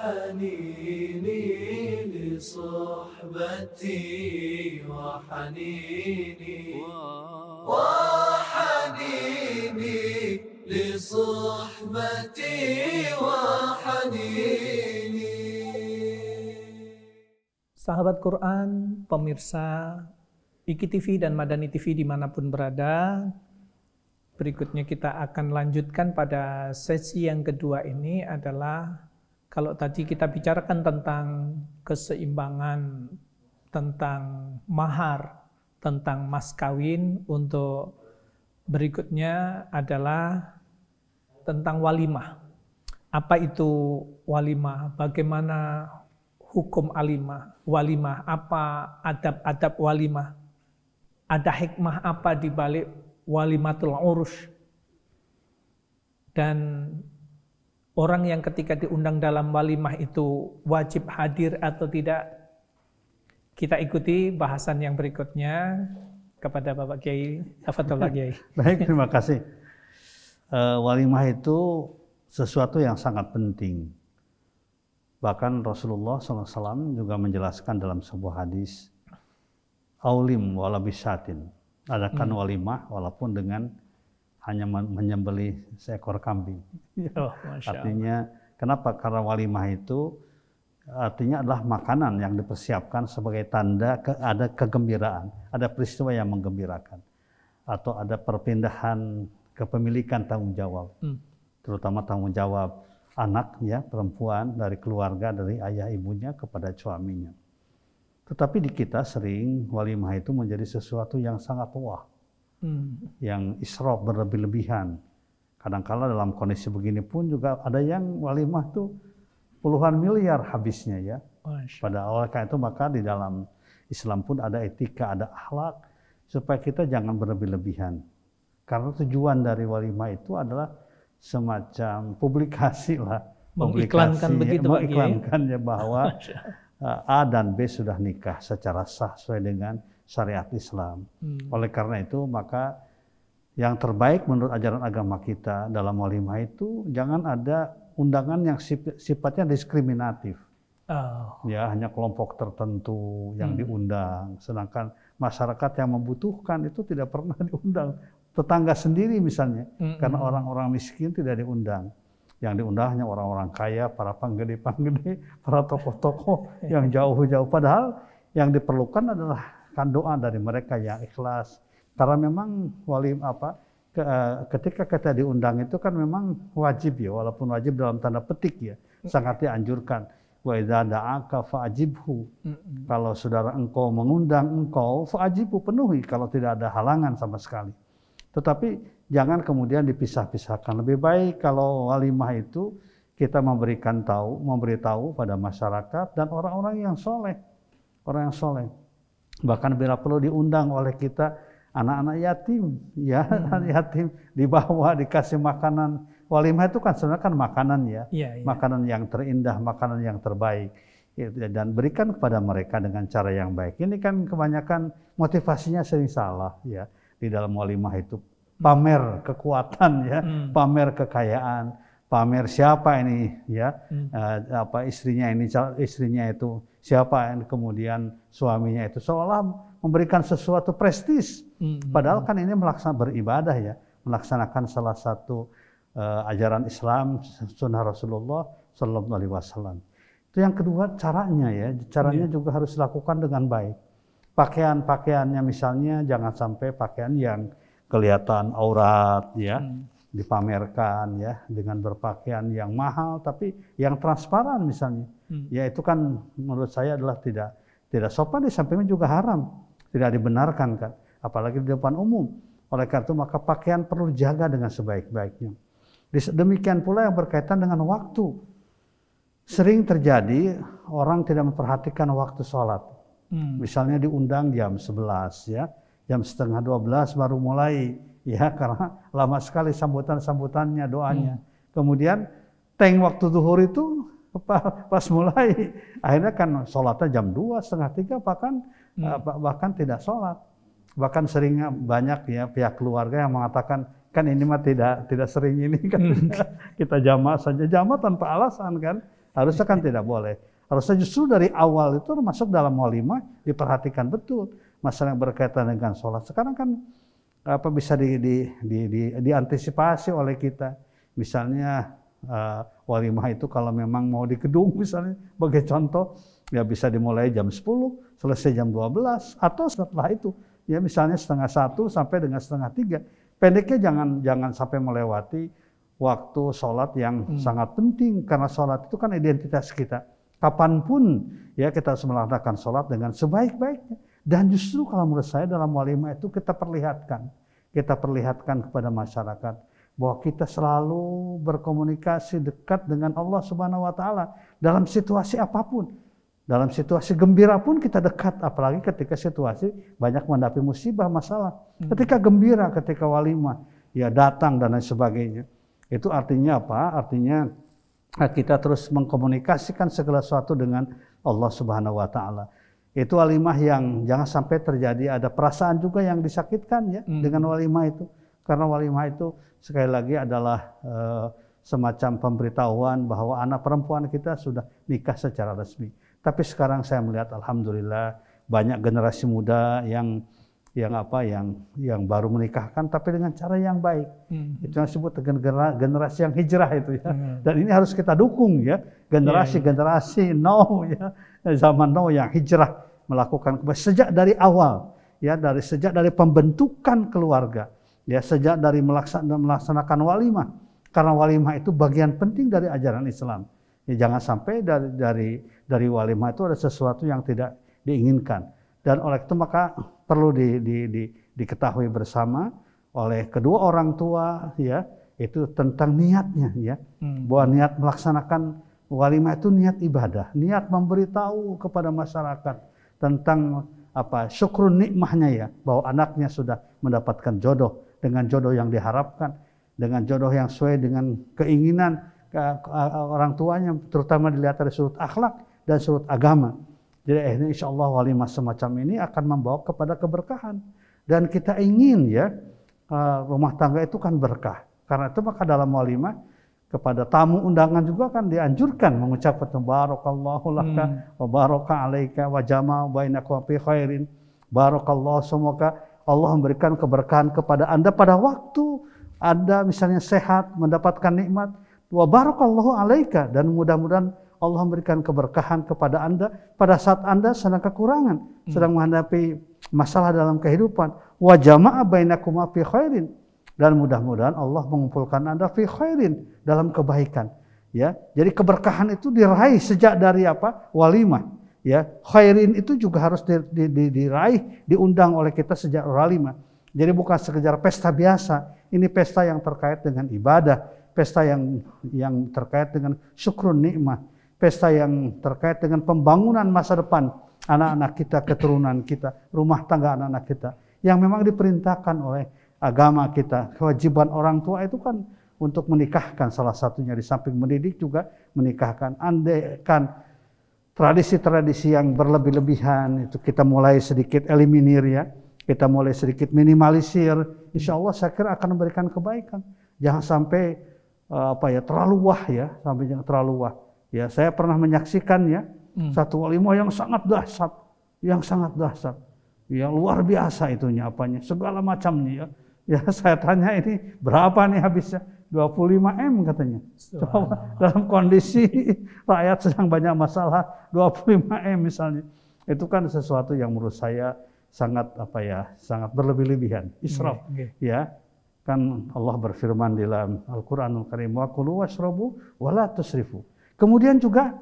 حنيني لصحبتي وحنيني وحنيني لصحبتي وحنيني. Sahabat Quran, pemirsa IKI TV dan Madani TV dimanapun berada, berikutnya kita akan lanjutkan pada sesi yang kedua. Ini adalah, kalau tadi kita bicarakan tentang keseimbangan, tentang mahar, tentang mas kawin, untuk berikutnya adalah tentang walimah. Apa itu walimah? Bagaimana hukum walimah? Apa adab-adab walimah? Ada hikmah apa di balik walimatul urus? Dan orang yang ketika diundang dalam walimah itu wajib hadir atau tidak? Kita ikuti bahasan yang berikutnya kepada Bapak Kiai. Tafadhol Kiai. Baik, terima kasih. Walimah itu sesuatu yang sangat penting. Bahkan Rasulullah SAW juga menjelaskan dalam sebuah hadis, aulim wala bisyatin, adakan walimah walaupun dengan hanya menyembelih seekor kambing. Oh, artinya, kenapa? Karena walimah itu artinya adalah makanan yang dipersiapkan sebagai tanda ada kegembiraan, ada peristiwa yang menggembirakan, atau ada perpindahan kepemilikan tanggung jawab, terutama tanggung jawab anak, ya, perempuan dari keluarga, dari ayah ibunya kepada suaminya. Tetapi di kita sering walimah itu menjadi sesuatu yang sangat wah, yang israf, berlebih-lebihan. Kadang-kala dalam kondisi begini pun juga ada yang walimah itu puluhan miliar habisnya, ya. Pada awal karena itu maka di dalam Islam pun ada etika, ada akhlak supaya kita jangan berlebih-lebihan. Karena tujuan dari walimah itu adalah semacam publikasi lah, mengiklankan begitu, mengiklankannya bahwa A dan B sudah nikah secara sah sesuai dengan syariat Islam. Oleh karena itu maka yang terbaik menurut ajaran agama kita dalam walimah itu jangan ada undangan yang sifatnya diskriminatif. Ya, hanya kelompok tertentu yang diundang, sedangkan masyarakat yang membutuhkan itu tidak pernah diundang. Tetangga sendiri misalnya, karena orang-orang miskin tidak diundang. Yang diundang hanya orang-orang kaya, para panggede-panggede, para tokoh-tokoh yang jauh-jauh. Padahal yang diperlukan adalah kan doa dari mereka yang ikhlas. Karena memang ketika kita diundang itu kan memang wajib, ya, walaupun wajib dalam tanda petik, ya, sangat dianjurkan. Wa idza da'aka fa'ajibhu. Kalau saudara engkau mengundang engkau, fa'ajibhu, penuhi kalau tidak ada halangan sama sekali. Tetapi jangan kemudian dipisah-pisahkan. Lebih baik kalau walimah itu kita memberitahu pada masyarakat dan orang-orang yang soleh, orang yang soleh. Bahkan bila perlu diundang oleh kita anak-anak yatim, ya, yatim dibawa dikasih makanan. Walimah itu kan sebenarnya kan makanan, ya, makanan yang terindah, makanan yang terbaik, dan berikan kepada mereka dengan cara yang baik. Ini kan kebanyakan motivasinya sering salah, ya. Di dalam walimah itu pamer kekuatan, ya, pamer kekayaan, pamer siapa ini, ya, istrinya itu siapa, kemudian suaminya itu seolah memberikan sesuatu prestis. Padahal kan ini beribadah, ya, melaksanakan salah satu ajaran Islam, sunnah Rasulullah Sallallahu Alaihi Wasallam. Itu yang kedua, caranya, ya, caranya juga harus dilakukan dengan baik. Pakaiannya misalnya jangan sampai pakaian yang kelihatan aurat, ya, dipamerkan, ya, dengan berpakaian yang mahal tapi yang transparan misalnya. Ya, itu kan menurut saya adalah tidak sopan, di sampingnya juga haram, tidak dibenarkan, kan, apalagi di depan umum. Oleh karena itu maka pakaian perlu dijaga dengan sebaik-baiknya. Demikian pula yang berkaitan dengan waktu. Sering terjadi orang tidak memperhatikan waktu sholat. Misalnya diundang jam 11, ya, jam setengah 12 baru mulai, ya, karena lama sekali sambutannya, doanya. Kemudian waktu zuhur itu pas mulai, akhirnya kan sholatnya jam 2, setengah 3, bahkan tidak sholat. Bahkan seringnya banyak, ya, pihak keluarga yang mengatakan, kan ini mah tidak sering ini, kan kita jamaah saja, jamaah tanpa alasan, kan. Harusnya kan tidak boleh. Harusnya justru dari awal itu masuk dalam walimah diperhatikan betul masalah yang berkaitan dengan sholat. Sekarang kan bisa diantisipasi oleh kita. Misalnya walimah itu kalau memang mau di gedung misalnya, sebagai contoh, ya bisa dimulai jam 10, selesai jam 12, atau setelah itu, ya misalnya 12:30 sampai dengan 2:30. Pendeknya jangan sampai melewati waktu sholat yang sangat penting, karena sholat itu kan identitas kita. Kapanpun ya kita harus melaksanakan sholat dengan sebaik-baiknya. Dan justru kalau menurut saya dalam walimah itu kita perlihatkan kepada masyarakat bahwa kita selalu berkomunikasi dekat dengan Allah Subhanahu wa taala dalam situasi apapun. Dalam situasi gembira pun kita dekat, apalagi ketika situasi banyak menghadapi musibah, masalah. Ketika gembira, ketika walimah, ya datang dan lain sebagainya. Itu artinya apa? Artinya kita terus mengkomunikasikan segala sesuatu dengan Allah Subhanahu wa taala. Itu walimah yang jangan sampai terjadi ada perasaan juga yang disakitkan ya dengan walimah itu. Karena walimah itu sekali lagi adalah semacam pemberitahuan bahwa anak perempuan kita sudah nikah secara resmi. Tapi sekarang saya melihat alhamdulillah banyak generasi muda yang baru menikahkan tapi dengan cara yang baik. Itu yang disebut generasi yang hijrah itu ya. Dan ini harus kita dukung ya. Generasi now ya, zaman now yang hijrah melakukan sejak dari awal ya, sejak dari pembentukan keluarga ya, sejak dari melaksanakan walimah. Karena walimah itu bagian penting dari ajaran Islam. Ya, jangan sampai dari walimah itu ada sesuatu yang tidak diinginkan. Dan oleh itu maka perlu diketahui bersama oleh kedua orang tua ya, itu tentang niatnya ya. Bahwa niat melaksanakan walimah itu niat ibadah, niat memberitahu kepada masyarakat tentang syukrun nikmahnya ya, bahwa anaknya sudah mendapatkan jodoh dengan jodoh yang diharapkan, dengan jodoh yang sesuai dengan keinginan orang tuanya, terutama dilihat dari sudut akhlak dan sudut agama. Jadi insya Allah walimah semacam ini akan membawa kepada keberkahan. Dan kita ingin ya rumah tangga itu kan berkah. Karena itu maka dalam walimah kepada tamu undangan juga kan dianjurkan mengucapkan barakallahu laka wa baraka alaika wa jama'a bainakum fi khairin. Barakallahu, semoga Allah memberikan keberkahan kepada Anda pada waktu Anda misalnya sehat, mendapatkan nikmat. Wa barakallahu alaika, dan mudah-mudahan Allah memberikan keberkahan kepada Anda pada saat Anda sedang kekurangan, sedang menghadapi masalah dalam kehidupan. Wa jama'a bainakum fi khairin, dan mudah-mudahan Allah mengumpulkan Anda fi khairin, dalam kebaikan. Ya, jadi keberkahan itu diraih sejak dari walimah. Ya, khairin itu juga harus diraih, diundang oleh kita sejak walimah. Jadi bukan sekedar pesta biasa, ini pesta yang terkait dengan ibadah, pesta yang terkait dengan syukrun nikmah, pesta yang terkait dengan pembangunan masa depan anak-anak kita, keturunan kita, rumah tangga anak-anak kita, yang memang diperintahkan oleh agama kita. Kewajiban orang tua itu kan untuk menikahkan, salah satunya di samping mendidik juga menikahkan. Andaikan tradisi-tradisi yang berlebih-lebihan itu kita mulai sedikit eliminir ya, kita mulai sedikit minimalisir, insya Allah saya kira akan memberikan kebaikan. Jangan sampai terlalu wah ya, sampai jangan terlalu wah. Ya, saya pernah menyaksikan ya satu walimah yang sangat dahsyat, yang luar biasa itunya segala macamnya ya. Ya saya tanya ini berapa nih habisnya? 25M katanya. Dalam kondisi rakyat sedang banyak masalah, 25M misalnya. Itu kan sesuatu yang menurut saya sangat sangat berlebih-lebihan, israf. Ya. Kan Allah berfirman di dalam Al-Qur'anul Karim, wa kulu washrabu wa la tusrifu. Kemudian juga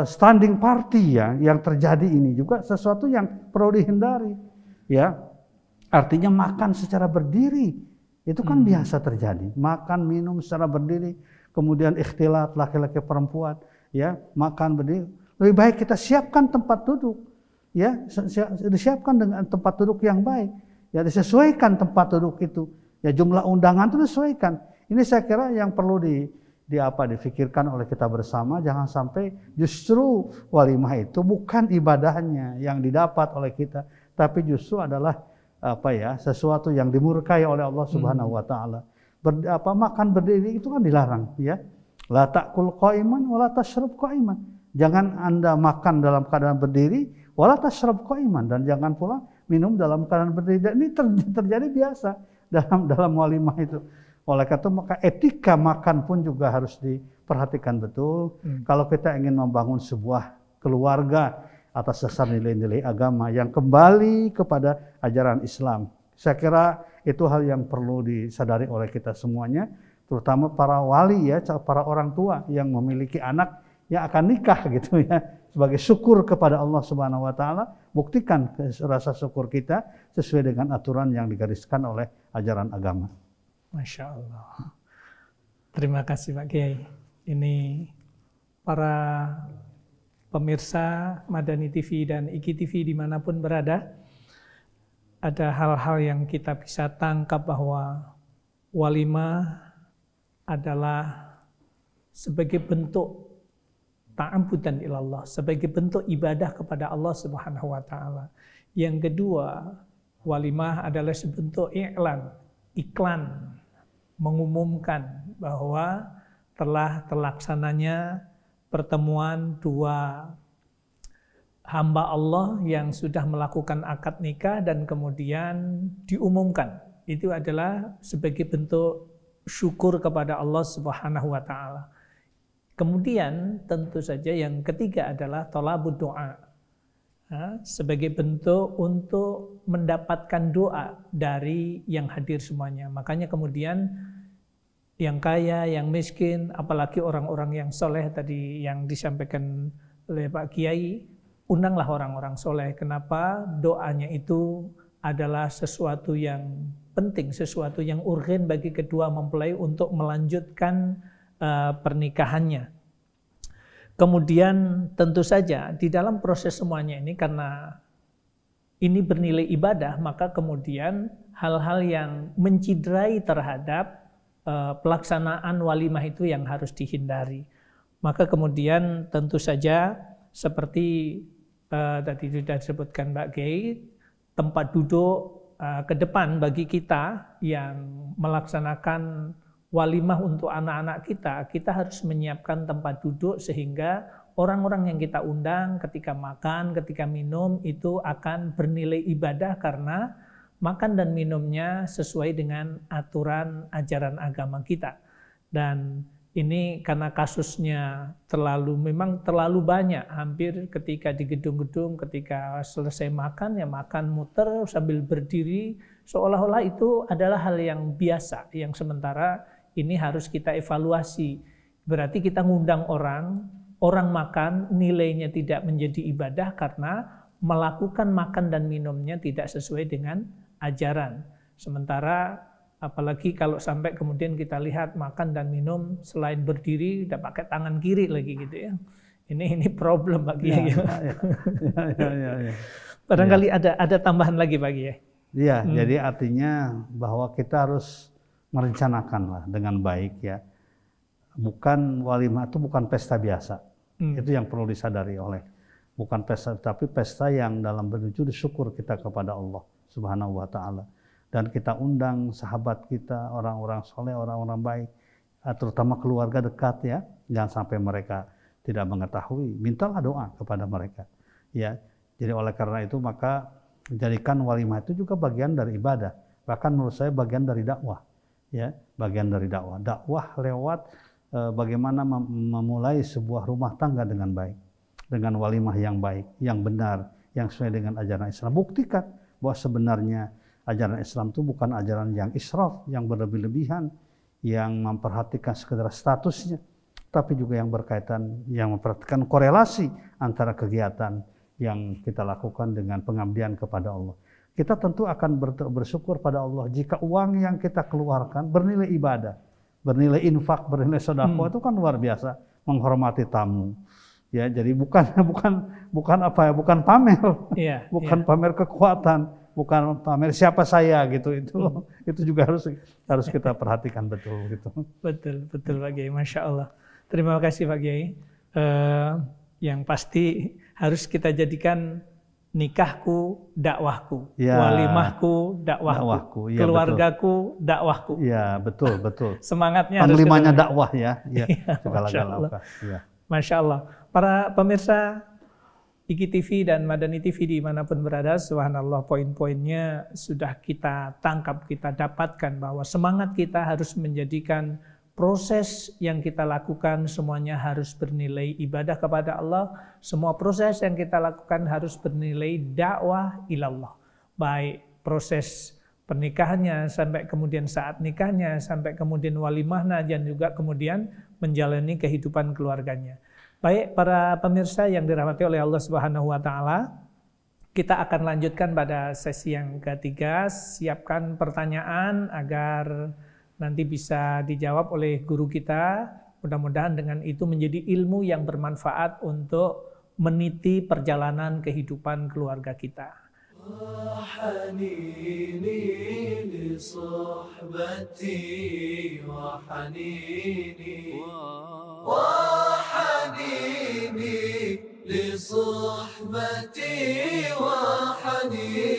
standing party ya yang terjadi ini juga sesuatu yang perlu dihindari. Ya. Artinya makan secara berdiri itu kan biasa terjadi. Makan minum secara berdiri, kemudian ikhtilat laki-laki perempuan, ya, makan berdiri. Lebih baik kita siapkan tempat duduk. Ya, disiapkan dengan tempat duduk yang baik. Ya, disesuaikan tempat duduk itu. Ya, jumlah undangan itu disesuaikan. Ini saya kira yang perlu difikirkan oleh kita bersama. Jangan sampai justru walimah itu bukan ibadahnya yang didapat oleh kita, tapi justru adalah sesuatu yang dimurkai oleh Allah Subhanahu wa taala. Makan berdiri itu kan dilarang ya. La ta'kul qa'iman wa la tashrab qa'iman. Jangan Anda makan dalam keadaan berdiri, wa la tashrab qa'iman, dan jangan pula minum dalam keadaan berdiri. Dan ini terjadi biasa dalam walimah itu. Oleh karena itu maka etika makan pun juga harus diperhatikan betul. Kalau kita ingin membangun sebuah keluarga atas dasar nilai-nilai agama yang kembali kepada ajaran Islam. Saya kira itu hal yang perlu disadari oleh kita semuanya, terutama para wali ya, para orang tua yang memiliki anak yang akan nikah gitu ya. Sebagai syukur kepada Allah Subhanahu wa taala, buktikan rasa syukur kita sesuai dengan aturan yang digariskan oleh ajaran agama. Masya Allah. Terima kasih Pak Kiai. Ini para pemirsa Madani TV dan Iki TV dimanapun berada, ada hal-hal yang kita bisa tangkap bahwa walimah adalah sebagai bentuk ta'ambudan ilallah, sebagai bentuk ibadah kepada Allah Subhanahu wa taala. Yang kedua, walimah adalah sebentuk iklan, mengumumkan bahwa telah terlaksananya pertemuan dua hamba Allah yang sudah melakukan akad nikah dan kemudian diumumkan. Itu adalah sebagai bentuk syukur kepada Allah Subhanahu wa taala. Kemudian tentu saja yang ketiga adalah thalabud doa. Sebagai bentuk untuk mendapatkan doa dari yang hadir semuanya. Makanya kemudian yang kaya, yang miskin, apalagi orang-orang yang soleh tadi yang disampaikan oleh Pak Kiai, undanglah orang-orang soleh. Kenapa? Doanya itu adalah sesuatu yang penting, sesuatu yang urgen bagi kedua mempelai untuk melanjutkan pernikahannya. Kemudian tentu saja di dalam proses semuanya ini, karena ini bernilai ibadah, maka kemudian hal-hal yang menciderai terhadap pelaksanaan walimah itu yang harus dihindari. Maka kemudian tentu saja seperti tadi sudah disebutkan Mbak Kiai, tempat duduk ke depan bagi kita yang melaksanakan walimah untuk anak-anak kita harus menyiapkan tempat duduk sehingga orang-orang yang kita undang ketika makan, ketika minum itu akan bernilai ibadah karena makan dan minumnya sesuai dengan aturan ajaran agama kita. Dan ini karena kasusnya memang terlalu banyak, hampir ketika di gedung-gedung ketika selesai makan ya makan muter sambil berdiri, seolah-olah itu adalah hal yang biasa, yang sementara ini harus kita evaluasi. Berarti kita ngundang orang makan nilainya tidak menjadi ibadah karena melakukan makan dan minumnya tidak sesuai dengan ajaran. Sementara apalagi kalau sampai kemudian kita lihat makan dan minum selain berdiri udah pakai tangan kiri lagi gitu ya. Ini problem Pak Kiai. Ya. Barangkali ada tambahan lagi Pak Kiai. Iya, jadi artinya bahwa kita harus merencanakanlah dengan baik ya. Bukan walimah itu bukan pesta biasa. Itu yang perlu disadari bukan pesta, tapi pesta yang dalam bentuk syukur kita kepada Allah Subhanahu wa taala. Dan kita undang sahabat kita, orang-orang soleh, orang-orang baik, terutama keluarga dekat ya. Jangan sampai mereka tidak mengetahui, mintalah doa kepada mereka. Ya. Jadi oleh karena itu maka jadikan walimah itu juga bagian dari ibadah. Bahkan menurut saya bagian dari dakwah. Ya, bagian dari dakwah lewat bagaimana memulai sebuah rumah tangga dengan baik, dengan walimah yang baik, yang benar, yang sesuai dengan ajaran Islam. Buktikan bahwa sebenarnya ajaran Islam itu bukan ajaran yang israf, yang berlebih-lebihan, yang memperhatikan sekedar statusnya, tapi juga yang memperhatikan korelasi antara kegiatan yang kita lakukan dengan pengabdian kepada Allah. Kita tentu akan bersyukur pada Allah jika uang yang kita keluarkan bernilai ibadah, bernilai infak, bernilai sedekah. Itu kan luar biasa, menghormati tamu. Ya, jadi bukan pamer, bukan pamer kekuatan, bukan pamer siapa saya gitu. Itu juga harus kita perhatikan betul gitu. Betul Pak Kiai, Masya Allah. Terima kasih Pak Kiai. Yang pasti harus kita jadikan nikahku, dakwahku, Ya. walimahku, dakwahku, Ya, keluargaku, dakwahku. Ya, betul. Semangatnya harus Panglimanya ketemu. dakwah ya. Ya, Masya Allah. Ya. Masya Allah. Para pemirsa IKI TV dan Madani TV dimanapun berada, subhanallah, poin-poinnya sudah kita tangkap, kita dapatkan bahwa semangat kita harus menjadikan proses yang kita lakukan semuanya harus bernilai ibadah kepada Allah. Semua proses yang kita lakukan harus bernilai dakwah ilallah. Baik proses pernikahannya, sampai kemudian saat nikahnya, sampai kemudian walimahnya, dan juga kemudian menjalani kehidupan keluarganya. Baik para pemirsa yang dirahmati oleh Allah Subhanahu wa taala, kita akan lanjutkan pada sesi yang ketiga. Siapkan pertanyaan agar nanti bisa dijawab oleh guru kita. Mudah-mudahan dengan itu menjadi ilmu yang bermanfaat untuk meniti perjalanan kehidupan keluarga kita. لصحبتي وحنيني